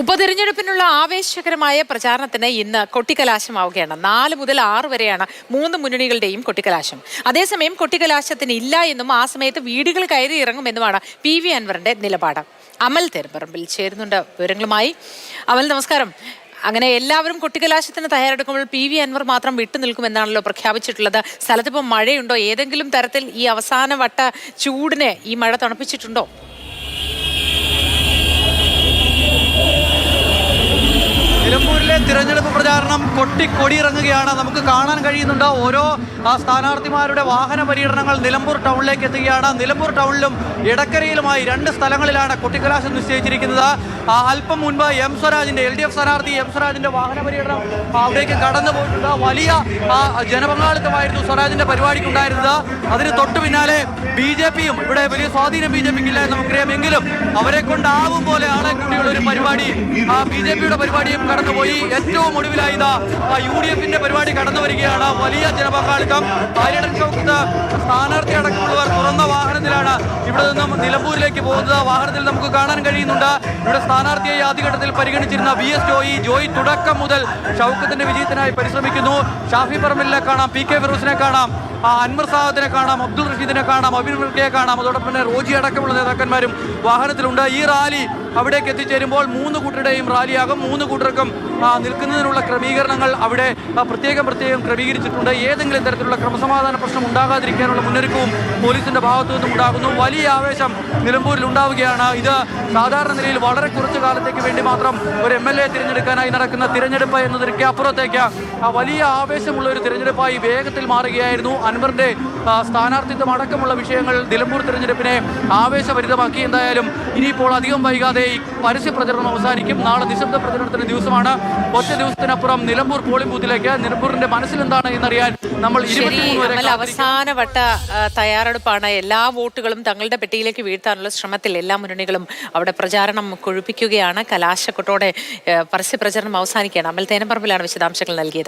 ഉപതെരഞ്ഞെടുപ്പിനുള്ള ആവേശകരമായ പ്രചാരണത്തിന് ഇന്ന് കൊട്ടിക്കലാശമാവുകയാണ്. 4 മുതൽ 6 വരെയാണ് 3 മുന്നണികളുടെയും കൊട്ടിക്കലാശം. അതേസമയം കൊട്ടിക്കലാശത്തിന് ഇല്ല എന്നും ആ സമയത്ത് വീടുകൾ കയറി ഇറങ്ങുമെന്നുമാണ് PV അൻവറിന്റെ നിലപാട്. അമൽ തേരമ്പറമ്പിൽ ചേരുന്നുണ്ട് വിവരങ്ങളുമായി. അമൽ, നമസ്കാരം. അങ്ങനെ എല്ലാവരും കൊട്ടിക്കലാശത്തിന് തയ്യാറെടുക്കുമ്പോൾ PV അൻവർ മാത്രം വിട്ടുനിൽക്കുമെന്നാണല്ലോ പ്രഖ്യാപിച്ചിട്ടുള്ളത്. സ്ഥലത്തിപ്പോൾ മഴയുണ്ടോ? ഏതെങ്കിലും തരത്തിൽ ഈ അവസാന വട്ട ചൂടിനെ ഈ മഴ തണുപ്പിച്ചിട്ടുണ്ടോ? നിലമ്പൂരിലെ തിരഞ്ഞെടുപ്പ് പ്രചാരണം കൊടിയിറങ്ങുകയാണ്. നമുക്ക് കാണാൻ കഴിയുന്നുണ്ട് ഓരോ സ്ഥാനാർത്ഥിമാരുടെ വാഹന പര്യടനങ്ങൾ നിലമ്പൂർ ടൗണിലേക്ക് എത്തുകയാണ്. നിലമ്പൂർ ടൗണിലും എടക്കരയിലുമായി 2 സ്ഥലങ്ങളിലാണ് കൊട്ടിക്കലാശം നിശ്ചയിച്ചിരിക്കുന്നത്. അല്പം മുൻപ് LDF സ്ഥാനാർത്ഥി എം സ്വരാജിന്റെ വാഹന പര്യടനം അവിടേക്ക് കടന്നു പോയിട്ടുണ്ട്. വലിയ ജനപങ്കാളിത്തമായിരുന്നു സ്വരാജിന്റെ പരിപാടിക്കുണ്ടായിരുന്നത്. അതിന് തൊട്ടു പിന്നാലെ BJPയും ഇവിടെ വലിയ സ്വാധീനം BJPക്കില്ല എന്ന് നമുക്കറിയാം. എങ്കിലും അവരെ കൊണ്ടാവും പോലെ ആളെ കൂട്ടിയുള്ള ഒരു പരിപാടി BJPയുടെ പരിപാടിയും കടന്നുപോയി. ഏറ്റവും ഒടുവിലായി UDFന്റെ പരിപാടി കടന്നു വരികയാണ്. വലിയ ജനപങ്കാളിത്തം. സ്ഥാനാർത്ഥി അടക്കമുള്ളവർ തുറന്ന വാഹനത്തിലാണ് ഇവിടെ നിന്നും നിലമ്പൂരിലേക്ക് പോകുന്നത്. വാഹനത്തിൽ നമുക്ക് കാണാൻ കഴിയുന്നുണ്ട് ഇവിടെ സ്ഥാനാർത്ഥിയായി ആദ്യഘട്ടത്തിൽ പരിഗണിച്ചിരുന്ന VS ജോയി തുടക്കം മുതൽ ഷൗക്കത്തിന്റെ വിജയത്തിനായി പരിശ്രമിക്കുന്നു. ഷാഫി പറമ്പിലിനെ കാണാം, PK ഫിറോസിനെ കാണാം, അൻവർ സാദത്തിനെ കാണാം, അബ്ദുൾ റഷീദിനെ കാണാം, അബിൻ വർക്കിയെ കാണാം. അതോടൊപ്പം തന്നെ റോജി അടക്കമുള്ള നേതാക്കന്മാരും വാഹനത്തിലുണ്ട്. ഈ റാലി അവിടേക്ക് എത്തിച്ചേരുമ്പോൾ 3 കൂട്ടരുടെയും റാലിയാകും. 3 കൂട്ടർക്കും നിൽക്കുന്നതിനുള്ള ക്രമീകരണങ്ങൾ അവിടെ പ്രത്യേകം ക്രമീകരിച്ചിട്ടുണ്ട്. ഏതെങ്കിലും തരത്തിലുള്ള ക്രമസമാധാന പ്രശ്നം ഉണ്ടാകാതിരിക്കാനുള്ള മുന്നൊരുക്കവും പോലീസിന്റെ ഭാഗത്തു നിന്നും ഉണ്ടാകുന്നു. വലിയ ആവേശം നിലമ്പൂരിൽ ഉണ്ടാവുകയാണ്. ഇത് സാധാരണ നിലയിൽ വളരെ കുറച്ചു കാലത്തേക്ക് വേണ്ടി മാത്രം ഒരു MLA തിരഞ്ഞെടുക്കാനായി നടക്കുന്ന തിരഞ്ഞെടുപ്പ് എന്നതിലേക്ക് അപ്പുറത്തേക്ക് വലിയ ആവേശമുള്ള ഒരു തിരഞ്ഞെടുപ്പായി വേഗത്തിൽ മാറുകയായിരുന്നു. അൻവറിന്റെ സ്ഥാനാർത്ഥിത്വം അടക്കമുള്ള വിഷയങ്ങൾ നിലമ്പൂർ തിരഞ്ഞെടുപ്പിനെ ആവേശഭരിതമാക്കി. എന്തായാലും ഇനിയിപ്പോൾ അധികം വൈകാതെ ഈ പരസ്യ പ്രചരണം അവസാനിക്കും. നാളെ നിശബ്ദ പ്രചരണത്തിന്റെ ദിവസമാണ്. ഒറ്റ ദിവസത്തിനപ്പുറം നിലമ്പൂർ പോളിംഗ് ബൂത്തിലേക്ക് നിലമ്പൂരിന്റെ മനസ്സിൽ എന്താണ് എന്നറിയാൻ നമ്മൾ അവസാനവട്ട തയ്യാറെടുപ്പാണ്. എല്ലാ വോട്ടുകളും തങ്ങളുടെ പെട്ടിയിലേക്ക് വീഴ്ത്താനുള്ള ശ്രമത്തിൽ എല്ലാ മുന്നണികളും അവിടെ പ്രചാരണം കൊഴുപ്പിക്കുകയാണ്. കലാശക്കൊട്ടോടെ പരസ്യ പ്രചരണം അവസാനിക്കുകയാണ്. അമൽ തേരമ്പറമ്പിലാണ് വിശദാംശങ്ങൾ നൽകിയത്.